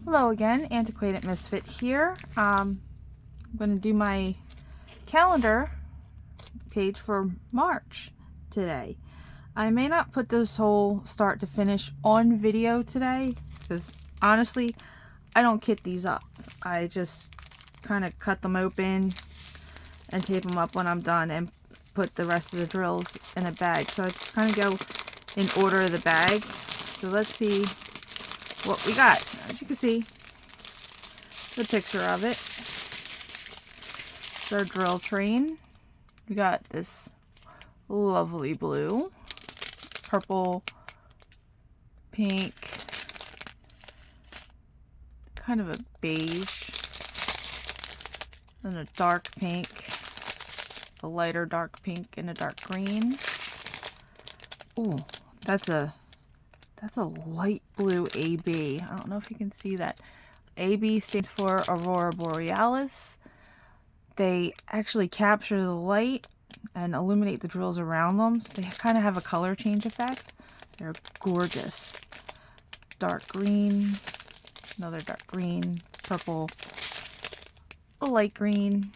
Hello again, Antiquated Misfit here. I'm going to do my calendar page for March today. I may not put this whole start to finish on video today because honestly, I don't kit these up. I just kind of cut them open and tape them up when I'm done and put the rest of the drills in a bag. So I just kind of go in order of the bag. So let's see what we got. As you can see, the picture of it. It's our drill train. We got this lovely blue, purple, pink, kind of a beige, and a dark pink, a lighter dark pink, and a dark green. Ooh, that's a light blue AB. I don't know if you can see that. AB stands for Aurora Borealis. They actually capture the light and illuminate the drills around them. So they kind of have a color change effect. They're gorgeous. Dark green, another dark green, purple, a light green,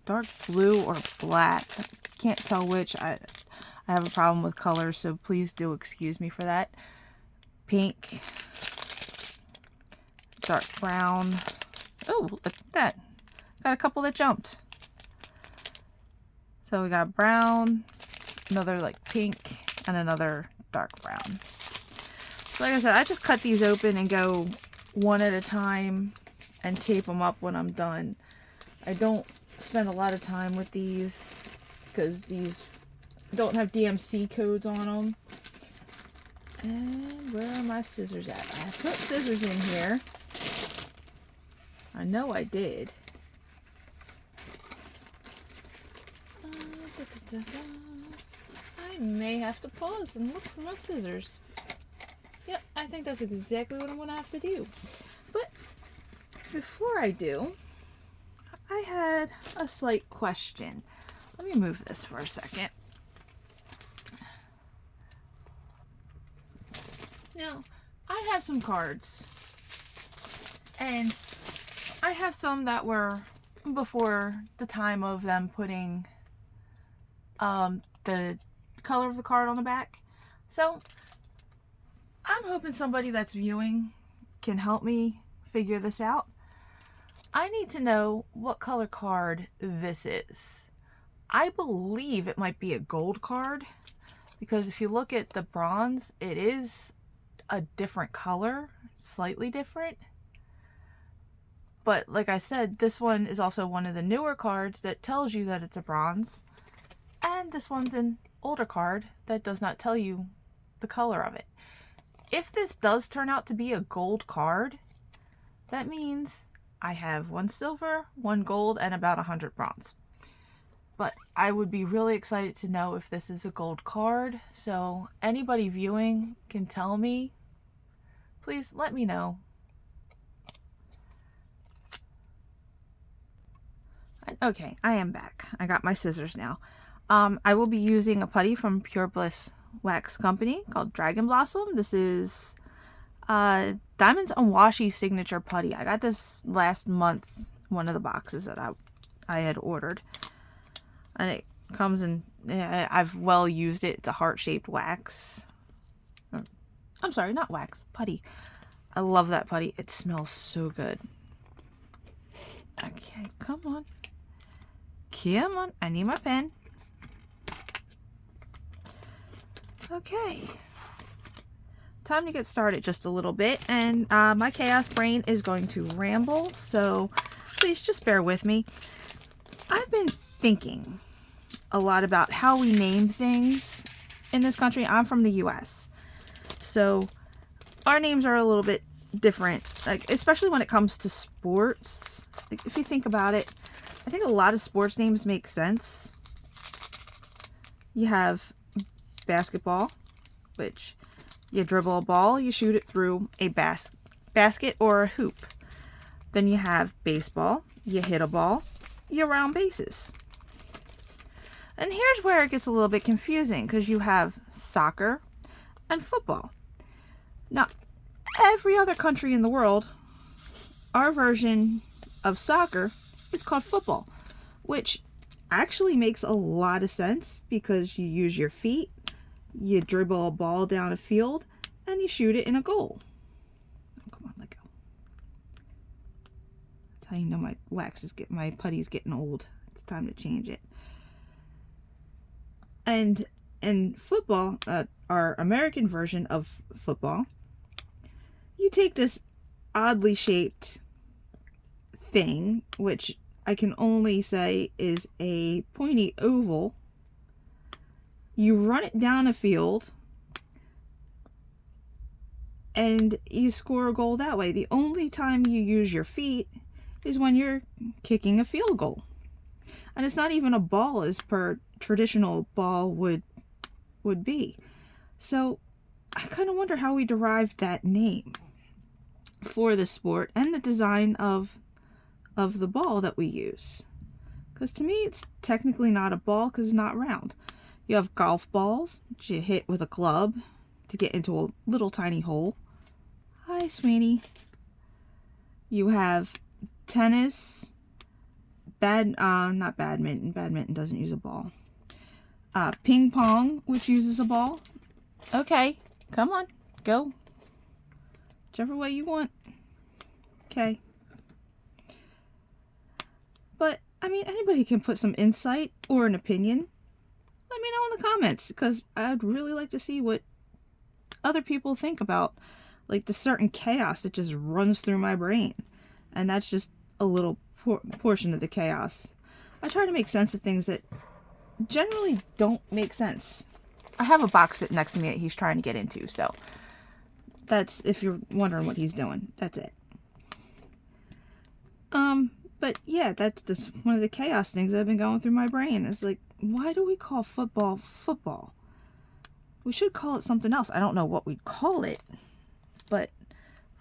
dark blue or black. I can't tell which. I have a problem with colors, so please do excuse me for that. Pink, dark brown. Oh, look at that. Got a couple that jumped. So we got brown, another like pink, and another dark brown. So like I said, I just cut these open and go one at a time and tape them up when I'm done. I don't spend a lot of time with these because these don't have DMC codes on them. And where are my scissors at? I put scissors in here. I know I did. I may have to pause and look for my scissors. Yep, I think that's exactly what I'm going to have to do. But before I do, I had a slight question. Let me move this for a second. Now, I have some cards, and I have some that were before the time of them putting the color of the card on the back. So, I'm hoping somebody that's viewing can help me figure this out. I need to know what color card this is. I believe it might be a gold card, because if you look at the bronze, it is a different color, slightly different. But like I said, this one is also one of the newer cards that tells you that it's a bronze, and this one's an older card that does not tell you the color of it. If this does turn out to be a gold card, that means I have 1 silver, 1 gold, and about 100 bronze. But I would be really excited to know if this is a gold card, so anybody viewing can tell me. Please let me know. Okay, I am back. I got my scissors now. I will be using a putty from Pure Bliss Wax Company called Dragon Blossom. This is Diamonds on Washi signature putty. I got this last month, one of the boxes that I had ordered. And it comes in, I've well used it. It's a heart-shaped wax. I'm sorry, not wax, putty. I love that putty. It smells so good. Okay, come on. Come on, I need my pen. Okay. Time to get started just a little bit, and my chaos brain is going to ramble, so please just bear with me. I've been thinking a lot about how we name things in this country. I'm from the US, so our names are a little bit different, like especially when it comes to sports. Like, if you think about it, I think a lot of sports names make sense. You have basketball, which you dribble a ball, you shoot it through a basket or a hoop. Then you have baseball, you hit a ball, you round bases. And here's where it gets a little bit confusing, because you have soccer and football. Now, every other country in the world, our version of soccer is called football, which actually makes a lot of sense because you use your feet, you dribble a ball down a field, and you shoot it in a goal. Oh, come on, let go. That's how you know my putty's getting old. It's time to change it. And in football, our American version of football, you take this oddly shaped thing, which I can only say is a pointy oval. You run it down a field and you score a goal that way. The only time you use your feet is when you're kicking a field goal. And it's not even a ball as per traditional ball would be. So I kind of wonder how we derived that name for the sport and the design of the ball that we use. Because to me, it's technically not a ball because it's not round. You have golf balls, which you hit with a club to get into a little tiny hole. Hi, Sweeney. You have tennis, not badminton. Badminton doesn't use a ball. Ping pong, which uses a ball. Okay, come on, go. Whichever way you want. Okay. But, I mean, anybody can put some insight or an opinion. Let me know in the comments, because I'd really like to see what other people think about, like, the certain chaos that just runs through my brain. And that's just a little portion of the chaos. I try to make sense of things that generally don't make sense. I have a box sitting next to me that he's trying to get into, so that's, if you're wondering what he's doing, that's it. But yeah, that's one of the chaos things that have been going through my brain. It's like, why do we call football football? We should call it something else. I don't know what we'd call it, but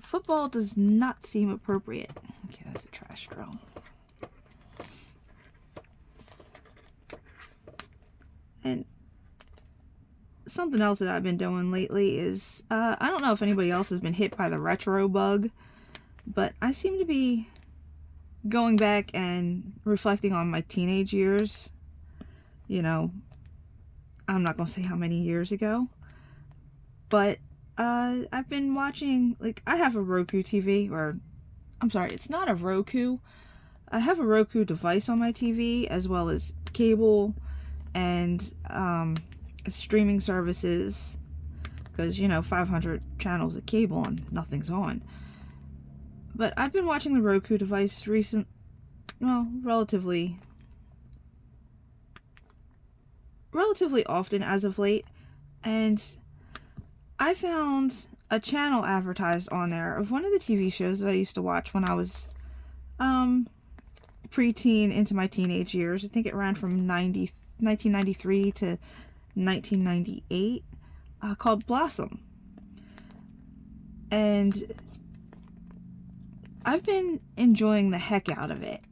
football does not seem appropriate. Okay, that's a trash straw. And something else that I've been doing lately is, I don't know if anybody else has been hit by the retro bug, but I seem to be going back and reflecting on my teenage years. You know, I'm not going to say how many years ago, but I've been watching, like, I have a Roku TV, or, I'm sorry, it's not a Roku. I have a Roku device on my TV, as well as cable and streaming services, because, you know, 500 channels of cable and nothing's on. But I've been watching the Roku device relatively often as of late, and I found a channel advertised on there of one of the TV shows that I used to watch when I was preteen into my teenage years. I think it ran from 1993 to 1998, called Blossom. And I've been enjoying the heck out of it.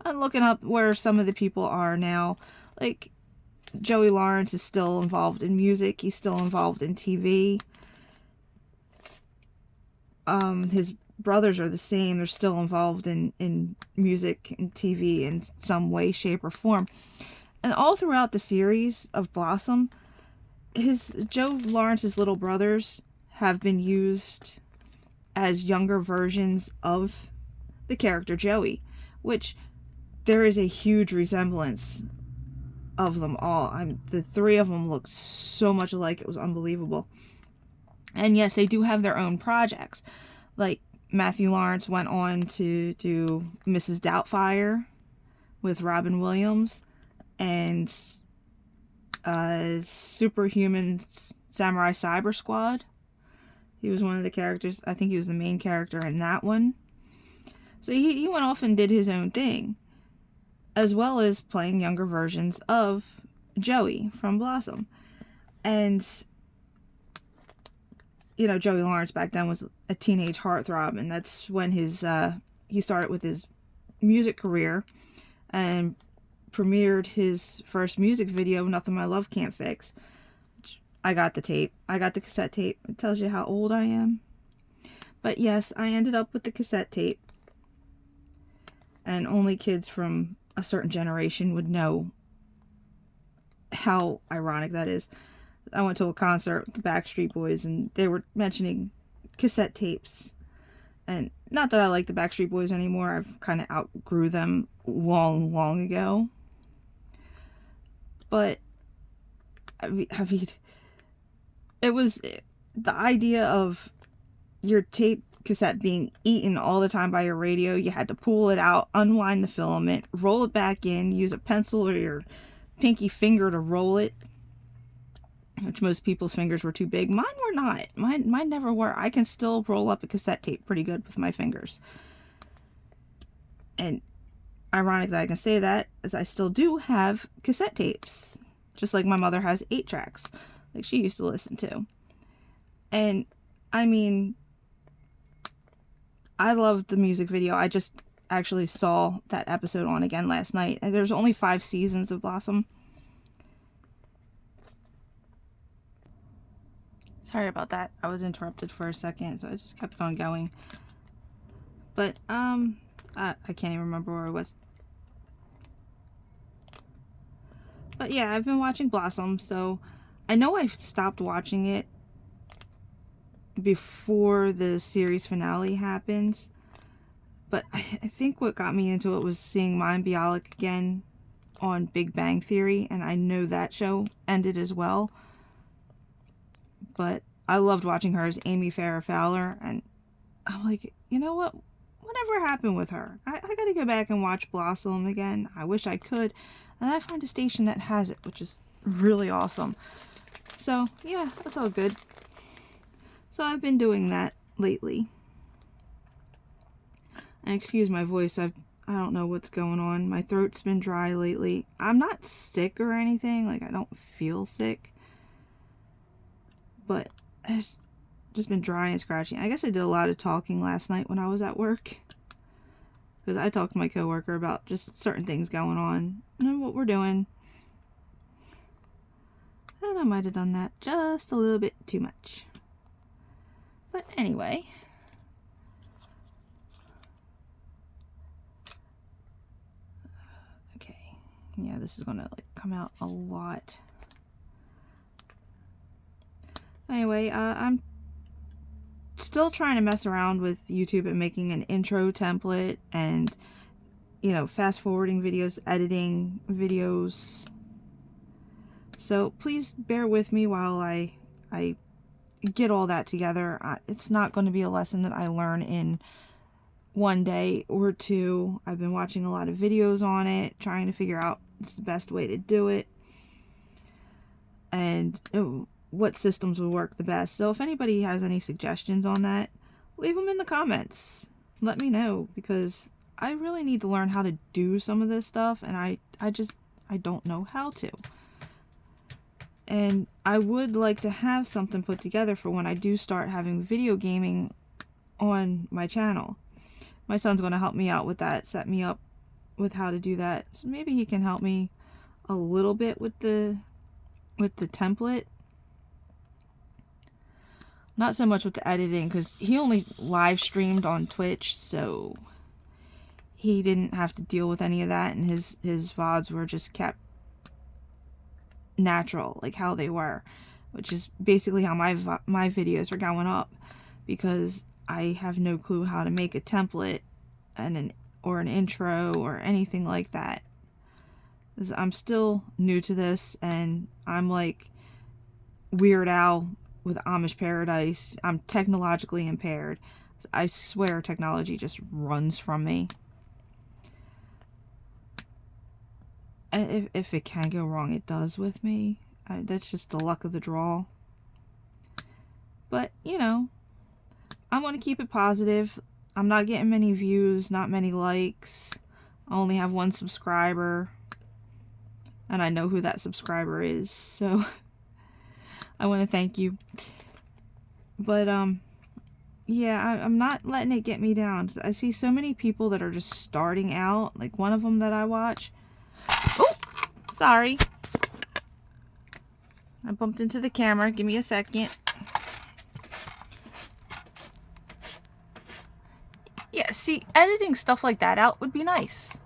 I'm looking up where some of the people are now. Like, Joey Lawrence is still involved in music. He's still involved in TV. His brothers are the same. They're still involved in music and TV in some way, shape, or form. And all throughout the series of Blossom, Joe Lawrence's little brothers have been used as younger versions of the character Joey, which there is a huge resemblance of them all. The three of them look so much alike, it was unbelievable. And yes, they do have their own projects. Like, Matthew Lawrence went on to do Mrs. Doubtfire with Robin Williams, and Superhuman Samurai Cyber Squad. He was one of the characters. I think he was the main character in that one. So he went off and did his own thing, as well as playing younger versions of Joey from Blossom. And, you know, Joey Lawrence back then was a teenage heartthrob, and that's when he started with his music career and premiered his first music video, Nothing My Love Can't Fix. I got the tape. I got the cassette tape. It tells you how old I am. But yes, I ended up with the cassette tape. And only kids from a certain generation would know how ironic that is. I went to a concert with the Backstreet Boys and they were mentioning cassette tapes. And not that I like the Backstreet Boys anymore. I've kind of outgrew them long ago. But I mean, it was the idea of your tape cassette being eaten all the time by your radio. You had to pull it out, unwind the filament, roll it back in, use a pencil or your pinky finger to roll it, which most people's fingers were too big. Mine were not. Mine never were. I can still roll up a cassette tape pretty good with my fingers. And ironic that I can say that, as I still do have cassette tapes, just like my mother has 8 tracks, like she used to listen to. And I mean, I loved the music video. I just actually saw that episode on again last night. And there's only 5 seasons of Blossom. Sorry about that. I was interrupted for a second, so I just kept on going. But, I can't even remember where I was. But yeah, I've been watching Blossom, so I know I stopped watching it before the series finale happens. But I think what got me into it was seeing Mayim Bialik again on Big Bang Theory, and I know that show ended as well. But I loved watching her as Amy Farrah Fowler, and I'm like, you know what? Whatever happened with her? I gotta go back and watch Blossom again. I wish I could. And I find a station that has it, which is really awesome. So, yeah, that's all good. So I've been doing that lately. And excuse my voice, I don't know what's going on. My throat's been dry lately. I'm not sick or anything. Like, I don't feel sick. But it's just been dry and scratchy. I guess I did a lot of talking last night when I was at work. Because I talked to my coworker about just certain things going on and what we're doing. And I might have done that just a little bit too much. But anyway. Okay. Yeah, this is going to come out a lot. Anyway, I'm still trying to mess around with YouTube and making an intro template and, you know, fast forwarding videos, editing videos. So please bear with me while I get all that together. It's not going to be a lesson that I learn in one day or two. I've been watching a lot of videos on it, trying to figure out the best way to do it. And what systems will work the best. So if anybody has any suggestions on that, leave them in the comments. Let me know, because I really need to learn how to do some of this stuff, and I don't know how to. And I would like to have something put together for when I do start having video gaming on my channel. My son's going to help me out with that, set me up with how to do that. So maybe he can help me a little bit with the template. Not so much with the editing, because he only live streamed on Twitch, so he didn't have to deal with any of that, and his VODs were just kept natural, like how they were, which is basically how my videos are going up, because I have no clue how to make a template and an intro or anything like that. I'm still new to this, and I'm like Weird Al with Amish Paradise. I'm technologically impaired. I swear technology just runs from me. If it can go wrong, it does with me. That's just the luck of the draw. But, you know, I'm going to keep it positive. I'm not getting many views, not many likes. I only have 1 subscriber. And I know who that subscriber is, so I want to thank you. But, yeah, I'm not letting it get me down. I see so many people that are just starting out. Like one of them that I watch. Oh, sorry. I bumped into the camera. Give me a second. Yeah, see, editing stuff like that out would be nice.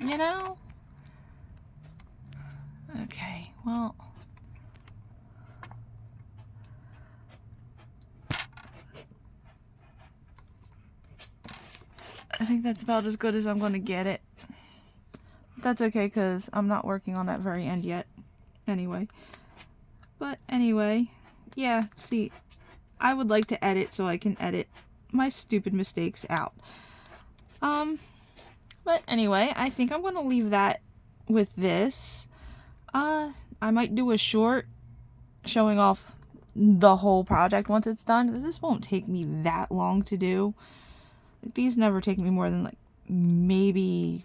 You know? Okay, well. I think that's about as good as I'm going to get it. That's okay, because I'm not working on that very end yet. Anyway. But anyway, yeah, see, I would like to edit so I can edit my stupid mistakes out. But anyway, I think I'm going to leave that with this. I might do a short showing off the whole project once it's done, because this won't take me that long to do. These never take me more than like maybe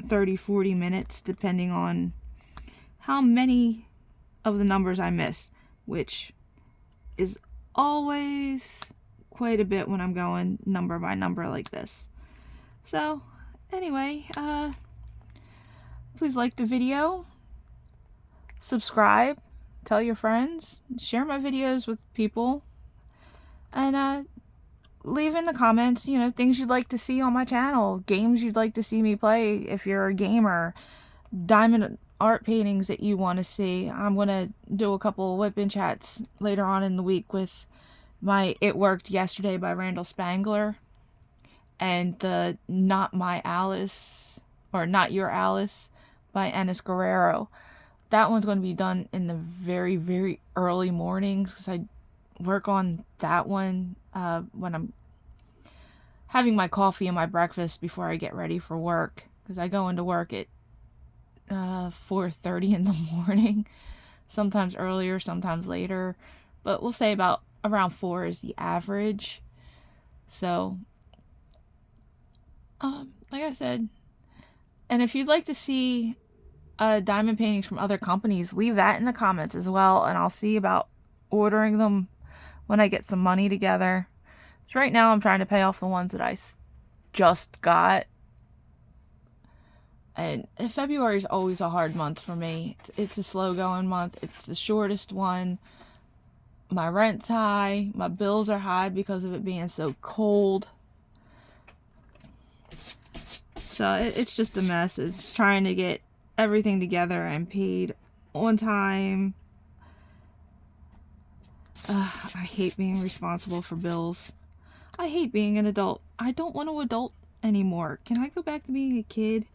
30-40 minutes, depending on how many of the numbers I miss, which is always quite a bit when I'm going number by number like this. So anyway, please like the video, subscribe, tell your friends, share my videos with people, and leave in the comments, you know, things you'd like to see on my channel, games you'd like to see me play if you're a gamer, diamond art paintings that you want to see. I'm going to do a couple of whip-in chats later on in the week with my It Worked Yesterday by Randall Spangler and the Not My Alice, or Not Your Alice by Enes Guerrero. That one's going to be done in the very, very early mornings, because I work on that one when I'm having my coffee and my breakfast before I get ready for work, because I go into work at 4:30 in the morning, sometimes earlier, sometimes later, but we'll say about around 4 is the average. So like I said, and if you'd like to see diamond paintings from other companies, leave that in the comments as well, and I'll see about ordering them when I get some money together. So right now I'm trying to pay off the ones that I just got, and February is always a hard month for me. It's a slow going month. It's the shortest one. My rent's high, my bills are high because of it being so cold. So it's just a mess. It's trying to get everything together and paid on time. I hate being responsible for bills. I hate being an adult. I don't want to adult anymore. Can I go back to being a kid?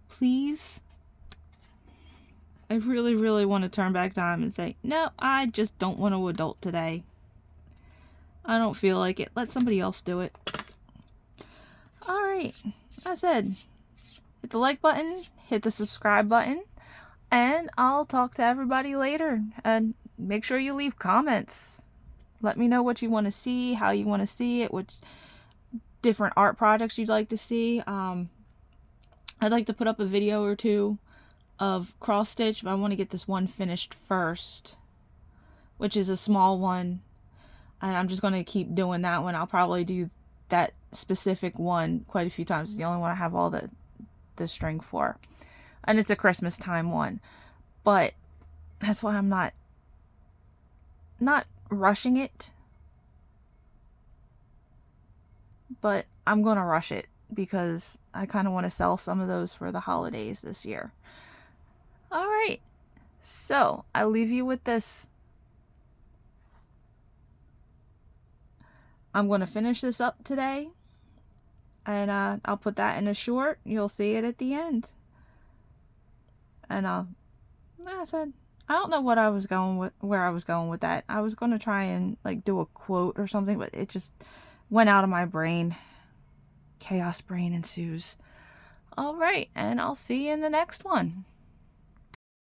Please? I really, really want to turn back time and say, no, I just don't want to adult today. I don't feel like it. Let somebody else do it. Alright. I said, hit the like button, hit the subscribe button, and I'll talk to everybody later. And make sure you leave comments. Let me know what you want to see, how you want to see it, which different art projects you'd like to see. I'd like to put up a video or two of cross stitch, but I want to get this one finished first, which is a small one, and I'm just going to keep doing that one. I'll probably do that specific one quite a few times. It's the only one I have all the string for, and it's a Christmas time one, but that's why I'm not rushing it, but I'm gonna rush it because I kind of want to sell some of those for the holidays this year. Alright, so I'll leave you with this. I'm going to finish this up today, and I'll put that in a short. You'll see it at the end. And I said, I don't know what I was going with, where I was going with that. I was going to try and like do a quote or something, but it just went out of my brain. Chaos brain ensues. Alright, and I'll see you in the next one.